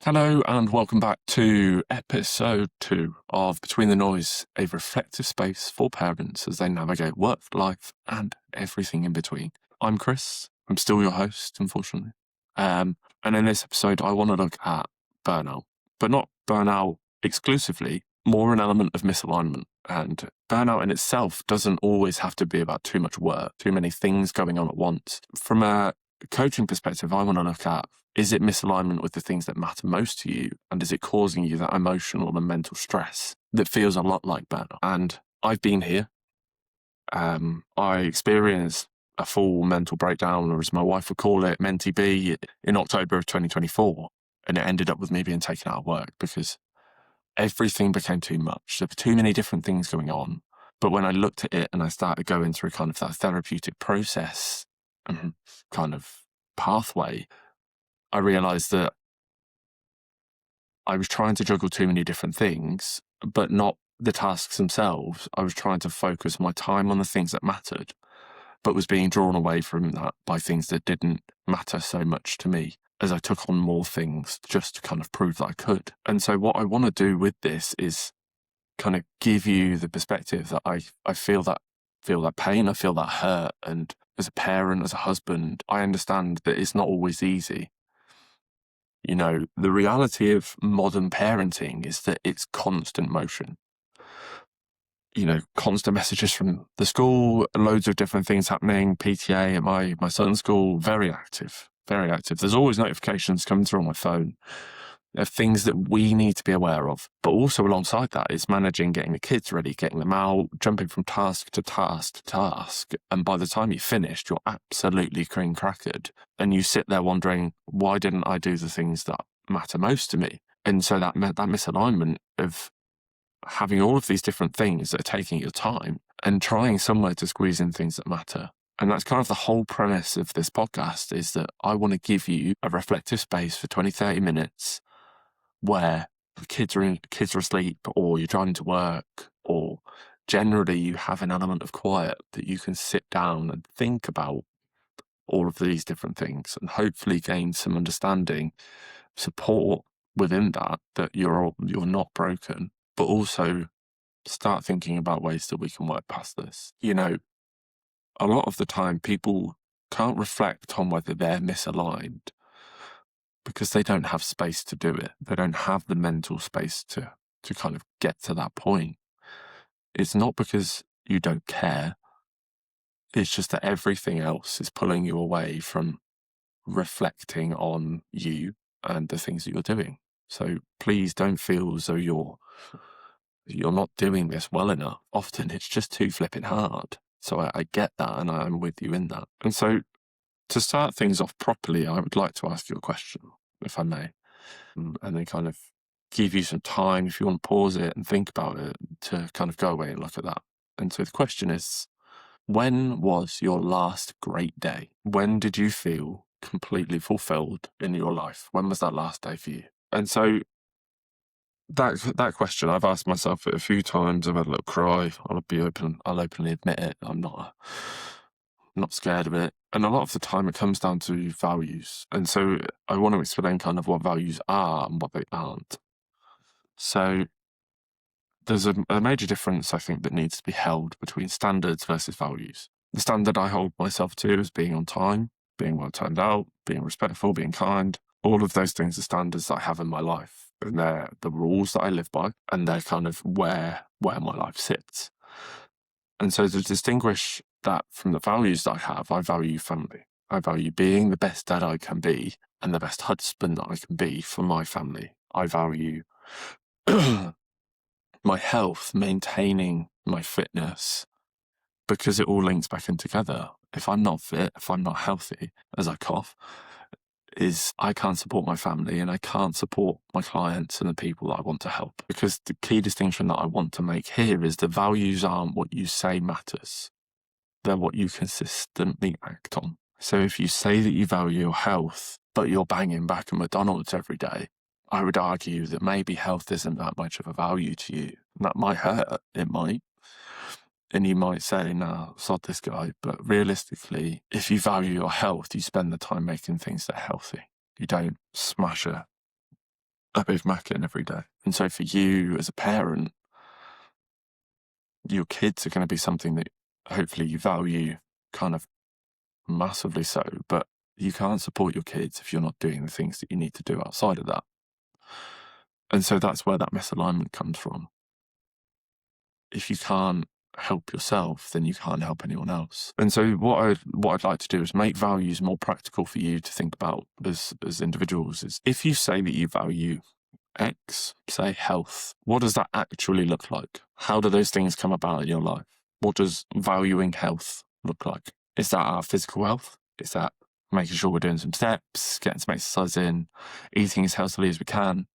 Hello and welcome back to episode 2 of Between the Noise, a reflective space for parents as they navigate work, life, and everything in between. I'm Chris. I'm still your host, unfortunately. And in this episode, I want to look at burnout, but not burnout exclusively, more an element of misalignment. And burnout in itself doesn't always have to be about too much work, too many things going on at once. From a coaching perspective, I want to look at, is it misalignment with the things that matter most to you? And is it causing you that emotional and mental stress that feels a lot like burnout? And I've been here. I experienced a full mental breakdown, or as my wife would call it, Menti B, in October of 2024. And it ended up with me being taken out of work because everything became too much. There were too many different things going on. But when I looked at it and I started going through kind of that therapeutic process and kind of pathway, I realized that I was trying to juggle too many different things, but not the tasks themselves. I was trying to focus my time on the things that mattered, but was being drawn away from that by things that didn't matter so much to me as I took on more things just to kind of prove that I could. And so what I want to do with this is kind of give you the perspective that I feel that pain, I feel that hurt. And as a parent, as a husband, I understand that it's not always easy. You know, the reality of modern parenting is that it's constant motion. You know, constant messages from the school, loads of different things happening. PTA at my son's school, very active, very active. There's always notifications coming through on my phone of things that we need to be aware of. But also alongside that is managing getting the kids ready, getting them out, jumping from task to task to task. And by the time you're finished, you're absolutely cream crackered. And you sit there wondering, why didn't I do the things that matter most to me? And so that misalignment of having all of these different things that are taking your time and trying somewhere to squeeze in things that matter. And that's kind of the whole premise of this podcast, is that I want to give you a reflective space for 20, 30 minutes where the kids are asleep, or you're driving to work, or generally you have an element of quiet that you can sit down and think about all of these different things and hopefully gain some understanding, support within that you're not broken, but also start thinking about ways that we can work past this. You know, a lot of the time people can't reflect on whether they're misaligned because they don't have space to do it. They don't have the mental space to kind of get to that point. It's not because you don't care. It's just that everything else is pulling you away from reflecting on you and the things that you're doing. So please don't feel as though you're not doing this well enough. Often it's just too flipping hard. So I get that, and I'm with you in that. And so to start things off properly, I would like to ask you a question, if I may, and then kind of give you some time, if you want to pause it and think about it, to kind of go away and look at that. And so the question is, when was your last great day? When did you feel completely fulfilled in your life? When was that last day for you? And so that question, I've asked myself it a few times. I've had a little cry. I'll openly admit it. I'm not scared of it. And a lot of the time it comes down to values. And so I want to explain kind of what values are and what they aren't. So there's a major difference, I think, that needs to be held between standards versus values. The standard I hold myself to is being on time, being well turned out, being respectful, being kind. All of those things are standards that I have in my life. And they're the rules that I live by, and they're kind of where my life sits. And so to distinguish that from the values that I have, I value family. I value being the best dad I can be and the best husband that I can be for my family. I value my health, maintaining my fitness, because it all links back in together. If I'm not fit, if I'm not healthy, as I cough, I can't support my family and I can't support my clients and the people that I want to help. Because the key distinction that I want to make here is the values aren't what you say matters. They're what you consistently act on. So if you say that you value your health, but you're banging back at McDonald's every day, I would argue that maybe health isn't that much of a value to you. That might hurt, it might. And you might say, nah, sod this guy. But realistically, if you value your health, you spend the time making things that are healthy. You don't smash a a Big Mac in every day. And so for you as a parent, your kids are going to be something that hopefully you value kind of massively so, but you can't support your kids if you're not doing the things that you need to do outside of that. And so that's where that misalignment comes from. If you can't help yourself, then you can't help anyone else. And so what I'd like to do is make values more practical for you to think about as individuals. Is if you say that you value X, say health, what does that actually look like? How do those things come about in your life? What does valuing health look like? Is that our physical health? Is that making sure we're doing some steps, getting some exercise in, eating as healthily as we can?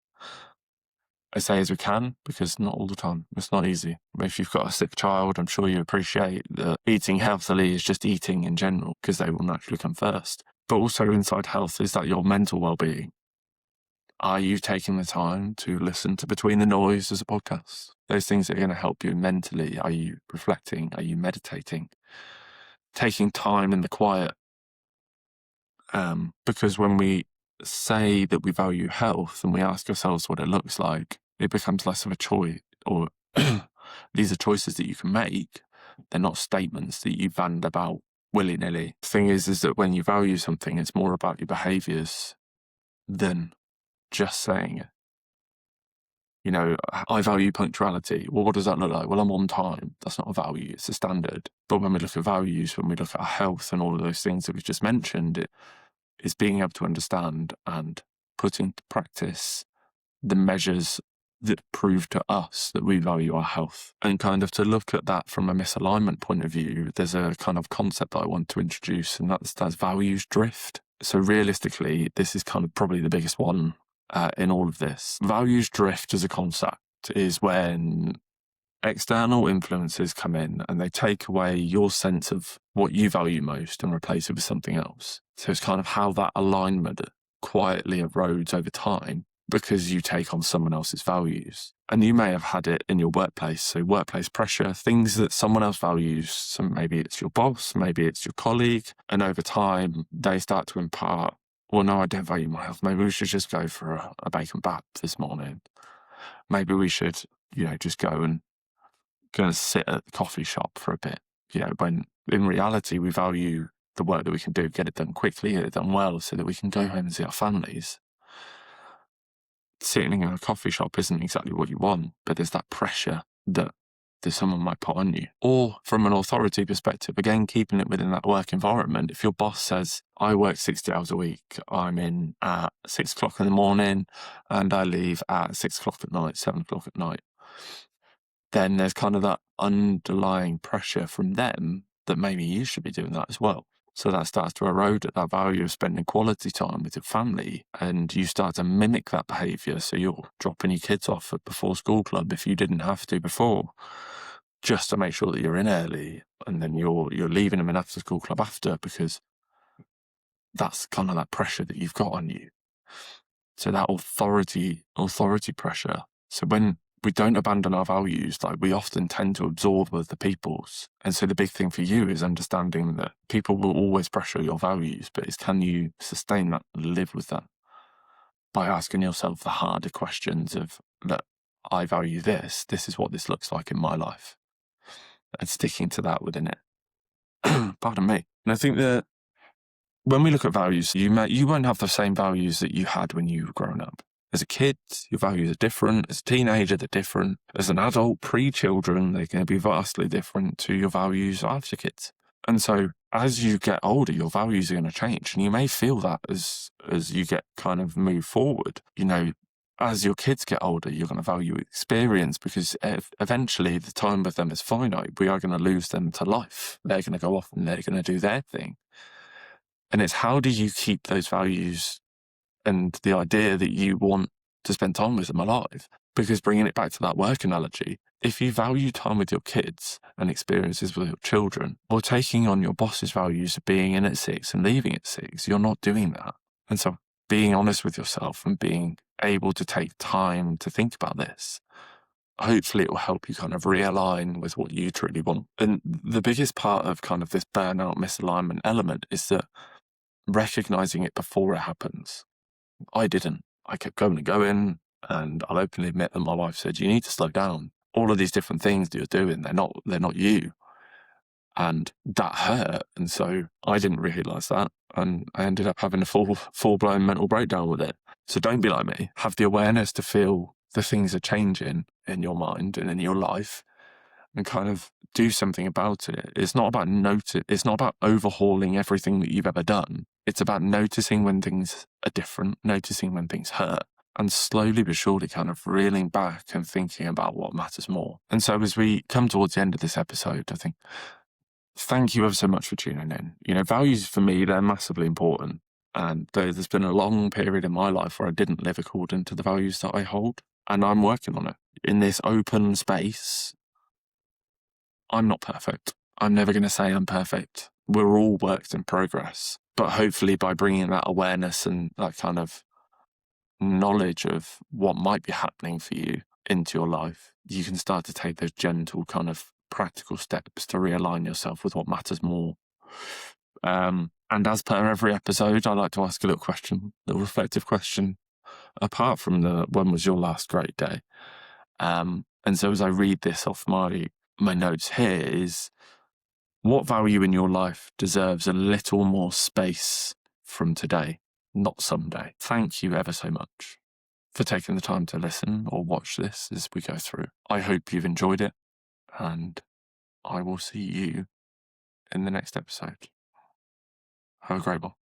I say as we can, because not all the time. It's not easy. If you've got a sick child, I'm sure you appreciate that eating healthily is just eating in general, because they will naturally come first. But also inside health, is that your mental well-being? Are you taking the time to listen to Between the Noise as a podcast? Those things that are going to help you mentally. Are you reflecting? Are you meditating? Taking time in the quiet. Because when we say that we value health and we ask ourselves what it looks like, it becomes less of a choice, or these are choices that you can make. They're not statements that you band about willy-nilly. The thing is that when you value something, it's more about your behaviours than just saying it. You know, I value punctuality. Well, what does that look like? Well, I'm on time. That's not a value, it's a standard. But when we look at values, when we look at our health and all of those things that we've just mentioned, it is being able to understand and put into practice the measures that prove to us that we value our health. And kind of to look at that from a misalignment point of view, there's a kind of concept that I want to introduce, and that's values drift. So realistically, this is kind of probably the biggest one in all of this. Values drift as a concept is when external influences come in and they take away your sense of what you value most and replace it with something else. So it's kind of how that alignment quietly erodes over time because you take on someone else's values. And you may have had it in your workplace. So workplace pressure, things that someone else values. So maybe it's your boss, maybe it's your colleague. And over time, they start to impart, well, no, I don't value my health. Maybe we should just go for a bacon bap this morning. Maybe we should, just go and sit at the coffee shop for a bit. When in reality, we value the work that we can do, get it done quickly, get it done well, so that we can go home and see our families. Sitting in a coffee shop isn't exactly what you want, but there's that pressure that someone might put on you. Or from an authority perspective, again, keeping it within that work environment, if your boss says, I work 60 hours a week, I'm in at 6 o'clock in the morning and I leave at 6 o'clock at night, 7 o'clock at night, then there's kind of that underlying pressure from them that maybe you should be doing that as well. So that starts to erode at that value of spending quality time with your family, and you start to mimic that behaviour. So you're dropping your kids off at before school club if you didn't have to before, just to make sure that you're in early, and then you're leaving them in after school club after, because that's kind of that pressure that you've got on you. So that authority pressure. So when we don't abandon our values, like we often tend to absorb other people's. And so the big thing for you is understanding that people will always pressure your values, but it's can you sustain that and live with that by asking yourself the harder questions of, look, I value this is what this looks like in my life, and sticking to that within it. Pardon me. And I think that when we look at values, you won't have the same values that you had when you were growing up. As a kid, your values are different. As a teenager, they're different. As an adult, pre-children, they're going to be vastly different to your values after kids. And so as you get older, your values are going to change. And you may feel that as you get kind of move forward. As your kids get older, you're going to value experience, because eventually the time with them is finite. We are going to lose them to life. They're going to go off and they're going to do their thing. And it's how do you keep those values and the idea that you want to spend time with them alive? Because bringing it back to that work analogy, if you value time with your kids and experiences with your children, or taking on your boss's values of being in at 6 and leaving at 6, you're not doing that. And so being honest with yourself and being able to take time to think about this, hopefully it will help you kind of realign with what you truly want. And the biggest part of kind of this burnout misalignment element is that recognizing it before it happens. I didn't. I kept going and going. And I'll openly admit that my wife said, you need to slow down. All of these different things that you're doing, they're not you. And that hurt. And so I didn't realise that. And I ended up having a full-blown mental breakdown with it. So don't be like me. Have the awareness to feel the things are changing in your mind and in your life, and kind of do something about it. It's not about it's not about overhauling everything that you've ever done. It's about noticing when things are different, noticing when things hurt, and slowly but surely kind of reeling back and thinking about what matters more. And so as we come towards the end of this episode, I think, thank you ever so much for tuning in. You know, values for me, they're massively important. And there's been a long period in my life where I didn't live according to the values that I hold. And I'm working on it. In this open space, I'm not perfect. I'm never going to say I'm perfect. We're all works in progress. But hopefully by bringing that awareness and that kind of knowledge of what might be happening for you into your life, you can start to take those gentle kind of practical steps to realign yourself with what matters more. And as per every episode, I like to ask a little question, a little reflective question, apart from the when was your last great day? And so as I read this off my notes here is, what value in your life deserves a little more space from today, not someday? Thank you ever so much for taking the time to listen or watch this as we go through. I hope you've enjoyed it, and I will see you in the next episode. Have a great one.